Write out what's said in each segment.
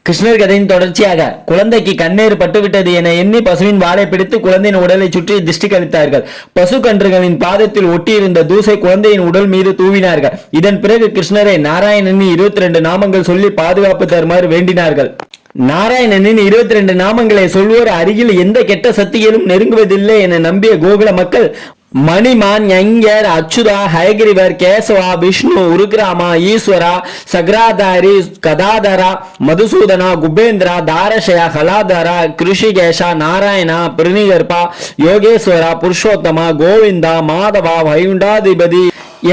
கிருஷ்ணர் கதையின் தொடர்ச்சியாக குழந்தைக்கு கண்ணீர் பட்டுவிட்டது என எண்ணி பசுவின் வாளை பிடித்து குழந்தையின் உடலை சுற்றி திஷ்டி கழித்தார்கள். பசு கன்றுகளின் பாதத்தில் ஒட்டியிருந்த தூசை குழந்தையின் உடல் மீது தூவினார்கள். இதன் பிறகு கிருஷ்ணரை நாராயணனின் 22 நாமங்கள் சொல்லி பாதுகாப்பு தருமாறு வேண்டினார்கள். நாராயணனின் 22 நாமங்களை சொல்வோர் அருகில் எந்த கெட்ட சக்திகளும் நெருங்குவதில்லை என நம்பிய கோகுல மக்கள் மணிமான், யங்கர், அச்சுதா, ஹயகிரிவர், கேசவா, விஷ்ணு, உருகிராமா, ஈஸ்வரா, சக்ராதாரி, கதாதரா, மதுசூதனா, குபேந்திரா, தாரஷயா, ஹலாதரா, கிருஷிகேஷா, நாராயணா, பிரிணிகர்பா, யோகேஸ்வரா, புருஷோத்தமா, கோவிந்தா, மாதவா, வைகுண்டாதிபதி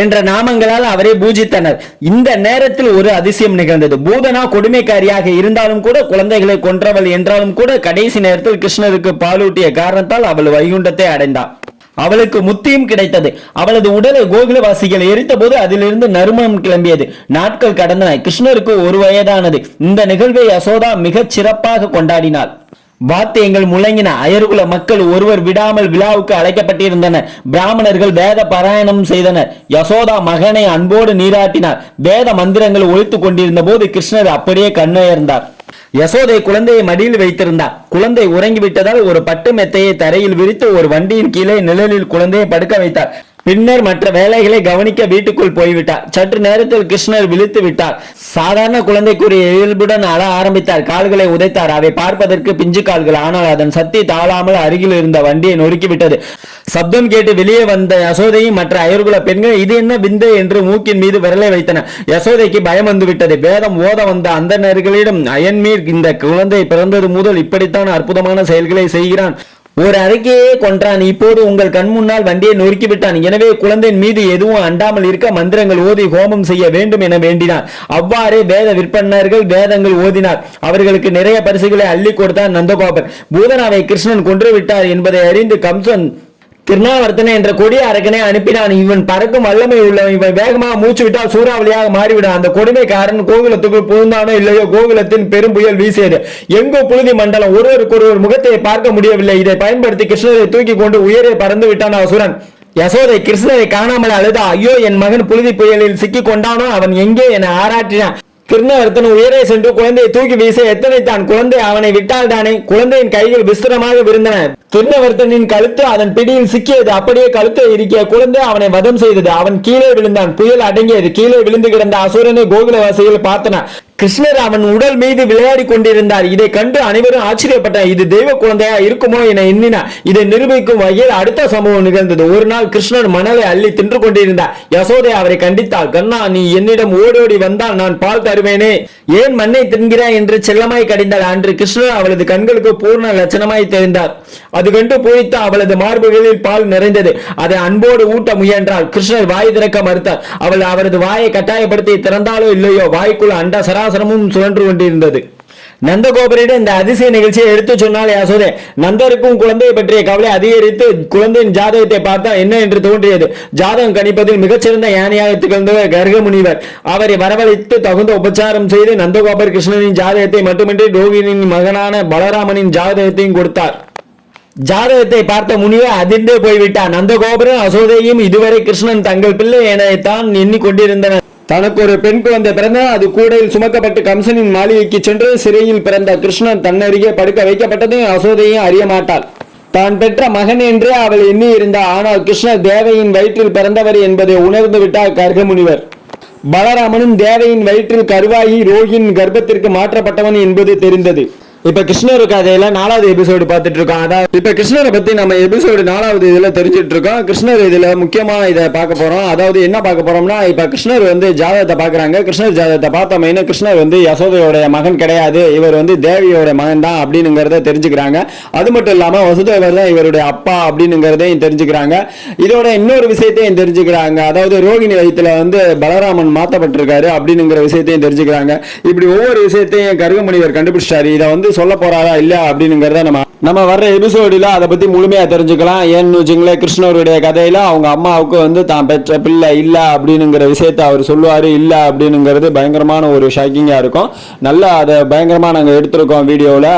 என்ற நாமங்களால் அவரை பூஜித்தனர். இந்த நேரத்தில் ஒரு அதிசயம் நிகழ்ந்தது. பூதனா கொடுமைக்காரியாக இருந்தாலும் கூட, குழந்தைகளை கொன்றவள் என்றாலும் கூட, கடைசி நேரத்தில் கிருஷ்ணருக்கு பாலூட்டிய காரணத்தால் அவள் வைகுண்டத்தை அடைந்தாள். அவளுக்கு முத்தியும் கிடைத்தது. அவளது உடலை கோகுலவாசிகள் எரித்த போது அதிலிருந்து நறுமணம் கிளம்பியது. நாட்கள் கடந்தன. கிருஷ்ணருக்கு 1 வயதானது. இந்த நிகழ்வை யசோதா மிகச் சிறப்பாக கொண்டாடினாள். வாத்தியங்கள் முழங்கின. அயர்குல மக்கள் ஒருவர் விடாமல் விழாவுக்கு அழைக்கப்பட்டிருந்தனர். பிராமணர்கள் வேத பாராயணம் செய்தனர். யசோதா மகனை அன்போடு நீராட்டினார். வேத மந்திரங்கள் ஒழித்துக் கொண்டிருந்த போது கிருஷ்ணர் அப்படியே கண்ணுயர்ந்தார். யசோதை குழந்தையை மடியில் வைத்திருந்தார். குழந்தை உறங்கிவிட்டதால் ஒரு பட்டு மெத்தையை தரையில் விரித்து ஒரு வண்டியின் கீழே நிழலில் குழந்தையை படுக்க வைத்தார். பின்னர் மற்ற வேலைகளை கவனிக்க வீட்டுக்குள் போய்விட்டார். சற்று நேரத்தில் கிருஷ்ணர் விழித்து விட்டார். சாதாரண குழந்தைக்குரிய இயல்புடன் அழ ஆரம்பித்தார். கால்களை உதைத்தார். அவை பார்ப்பதற்கு பிஞ்சு கால்கள். ஆனால் அதன் சக்தி தாழாமல் அருகில் இருந்த வண்டியை நொறுக்கிவிட்டது. சப்தம் கேட்டு வெளியே வந்த யசோதையும் மற்ற அயர்குல பெண்கள் இது என்ன விந்தை என்று மூக்கின் மீது விரலை வைத்தனர். யசோதைக்கு பயம் வந்துவிட்டது. வேதம் ஓத வந்த அந்தணர்களிடம் அயன்மீர் இந்த குழந்தை பிறந்தது முதல் இப்படித்தான் அற்புதமான செயல்களை செய்கிறான். ஒரு அறிக்கையே கொன்றான். இப்போது உங்கள் கண் முன்னால் வண்டியை நொறுக்கி விட்டான். எனவே குழந்தையின் மீது எதுவும் அண்டாமல் இருக்க மந்திரங்கள் ஓதி ஹோமம் செய்ய வேண்டும் என வேண்டினார். அவ்வாறே வேத விற்பனர்கள் வேதங்கள் ஓதினார். அவர்களுக்கு நிறைய பரிசுகளை அள்ளி கொடுத்தார் நந்தகோபர். பூதனாவை கிருஷ்ணன் கொன்று விட்டார் என்பதை அறிந்து கம்சன் திருநாவர்த்தனை என்ற கொடிய அரக்கனை அனுப்பினான். இவன் பறக்கும் வல்லமை உள்ளவன். இவன் வேகமாக மூச்சு விட்டால் சூறாவளியாக மாறிவிடான். அந்த கொடுமைக்காரன் கோகுலத்துக்குள் புகுந்தானோ இல்லையோ கோகுலத்தின் பெரும் புயல் வீசியது. எங்கோ புழுதி மண்டலம். ஒருவருக்கொருவர் முகத்தை பார்க்க முடியவில்லை. இதை பயன்படுத்தி கிருஷ்ணரை தூக்கி கொண்டு உயரே பறந்து விட்டான் அசுரன். யசோதை கிருஷ்ணரை காணாமல் அழுதா. ஐயோ, என் மகன் புழுதி புயலில் சிக்கி கொண்டானோ, அவன் எங்கே என ஆராட்டினான். கிருஷ்ணவர்த்தன் உயரே சென்று குழந்தையை தூக்கி வீச எத்தனைத்தான். குழந்தை அவனை விட்டால் தானே. குழந்தையின் கைகள் விஸ்திரமாக விருந்தன. கிருஷ்ணவர்த்தனின் கழுத்து அதன் பிடியில் சிக்கியது. அப்படியே கழுத்தை இருக்கிய குழந்தை அவனை வதம் செய்தது. அவன் கீழே விழுந்தான். புயல் அடங்கியது. கீழே விழுந்து கிடந்த அசுரனை கோகுலவாசிகள் பார்த்தனர். கிருஷ்ணர் அவன் உடல் மீது விளையாடி கொண்டிருந்தார். இதை கண்டு அனைவரும் ஆச்சரியப்பட்டார். இது தெய்வ குழந்தையா இருக்குமோ என எண்ணினார். இதை நிரூபிக்கும் வகையில் அடுத்த சம்பவம் நிகழ்ந்தது. ஒரு நாள் கிருஷ்ணர் மணலை அள்ளி தின்று கொண்டிருந்தார். யசோதை அவரை கண்டித்தாள். கண்ணா, நீ என்னிடம் ஓடோடி வந்தால் நான் பால் தருவேனே, ஏன் மண்ணை தின்கிறாய் என்று செல்லமாய் கடிந்தாள். அன்று கிருஷ்ணர் அவளது கண்களுக்கு பூர்ண லட்சணமாய் தெரிந்தார். அது கண்டு பூரித்த அவளது மார்புகளில் பால் நிறைந்தது. அதை அன்போடு ஊட்ட முயன்றாள். கிருஷ்ணர் வாய் திறக்க மறுத்தார். அவள் அவரது வாயை கட்டாயப்படுத்தி திறந்தாலோ இல்லையோ வாய்க்குள் அண்ட சராசரமும் சுழன்று கொண்டிருந்தது. நந்தகோபரிடம் இந்த அதிசய நிகழ்ச்சியை எடுத்து சொன்னால் யசோதை. நந்தருக்கும் குழந்தையை பற்றிய கவலை அதிகரித்து குழந்தையின் ஜாதகத்தை பார்த்தால் என்ன என்று தோன்றியது. ஜாதகம் கணிப்பதில் மிகச்சிறந்த யானையாக திகழ்ந்தவர் கர்க முனிவர். அவரை வரவழைத்து தகுந்த உபச்சாரம் செய்து நந்தகோபர் கிருஷ்ணனின் ஜாதகத்தை மட்டுமின்றி ரோகிணியின் மகனான பலராமனின் ஜாதகத்தையும் கொடுத்தார். ஜாதகத்தை பார்த்த முனிவர் அதிர்ந்தே போய்விட்டார். நந்தகோபுரம் அசோதையும் இதுவரை கிருஷ்ணன் தங்கள் பிள்ளை எனத்தான் எண்ணிக்கொண்டிருந்தனர். தனக்கு ஒரு பெண் குழந்தை பிறந்தால் அது கூடையில் சுமக்கப்பட்டு கம்சனின் மாளிகைக்கு சென்று சிறையில் பிறந்த கிருஷ்ணன் தன்னருகே படுக்க வைக்கப்பட்டதையும் அசோதையும் அறிய மாட்டாள். தான் பெற்ற மகன் என்று அவள் எண்ணி இருந்தாள். ஆனால் கிருஷ்ணர் தேவையின் வயிற்றில் பிறந்தவர் என்பதை உணர்ந்து விட்டார் கர்க முனிவர். பலராமனும் தேவையின் வயிற்றில் கருவாகி ரோகின் கர்ப்பத்திற்கு மாற்றப்பட்டவன் என்பது தெரிந்தது. இப்ப கிருஷ்ணர் கதையில 4வது எபிசோடு பார்த்துட்டு இருக்கோம். அதாவது இப்ப கிருஷ்ணரை பத்தி நம்ம எபிசோடு 4வது இதுல தெரிஞ்சிட்டு இருக்கோம். கிருஷ்ணர் இதுல முக்கியமா இதை பார்க்க போறோம். அதாவது என்ன பார்க்க போறோம்னா, இப்ப கிருஷ்ணர் ஜாதகத்தை பாக்குறாங்க. கிருஷ்ணர் ஜாதகத்தை பார்த்தோம்னா கிருஷ்ணர் யசோதையோட மகன் கிடையாது, இவர் தேவியோட மகன் தான் அப்படின்னுங்கிறத தெரிஞ்சுக்கிறாங்க. அது மட்டும் இல்லாம வசுதேவர் தான் இவருடைய அப்பா அப்படின்னுங்கிறதையும் தெரிஞ்சுக்கிறாங்க. இதோட இன்னொரு விஷயத்தையும் தெரிஞ்சுக்கிறாங்க. அதாவது ரோகிணி வயிற்றுல பலராமன் மாத்தப்பட்டிருக்காரு அப்படின்னுங்கிற விஷயத்தையும் தெரிஞ்சுக்கிறாங்க. இப்படி ஒவ்வொரு விஷயத்தையும் கர்க முனிவர் கண்டுபிடிச்சாரு. இதை சொல்ல போறாரா இல்ல அப்படிங்கிறத நம்ம வர்ற எபிசோடில் அதை பத்தி முழுமையா தெரிஞ்சுக்கலாம். ஏன்னு வச்சுங்களேன், கிருஷ்ணருடைய கதையில அவங்க அம்மாவுக்கு வந்து தான் பெற்ற பிள்ளை இல்ல அப்படிங்கிற விஷயத்த அவர் சொல்லுவாரு. இல்ல அப்படிங்கிறது பயங்கரமான ஒரு ஷாக்கிங்கா இருக்கும். நல்லா அதை பயங்கரமா நாங்க எடுத்திருக்கோம் வீடியோவில்.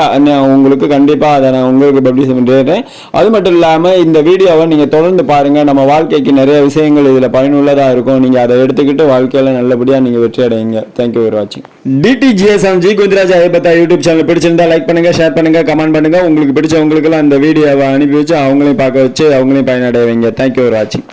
உங்களுக்கு கண்டிப்பா அதை நான் உங்களுக்கு பப்ளிஷ் பண்றேன். அது மட்டும் இல்லாம இந்த வீடியோவை நீங்க தொடர்ந்து பாருங்க. நம்ம வாழ்க்கைக்கு நிறைய விஷயங்கள் இதுல பயனுள்ளதா இருக்கும். நீங்க அதை எடுத்துக்கிட்டு வாழ்க்கையில நல்லபடியா நீங்க வெற்றி அடைவீங்க. தேங்க்யூ ஃபார் வாட்சிங். DTGS ஜி கோவிந்தராஜ் ஐயப்பத்தா யூடியூப் சேனல் பிடிச்சிருந்தா லைக் பண்ணுங்க, ஷேர் பண்ணுங்க, கமெண்ட் பண்ணுங்க. உங்களுக்கு பிடிச்சவங்களுக்கு அந்த வீடியோவை அனுப்பி வச்சு அவங்களையும் பார்க்க வச்சு அவங்களையும் பயனடைய வைங்க. தேங்க்யூ ஃபார் வாட்சிங்.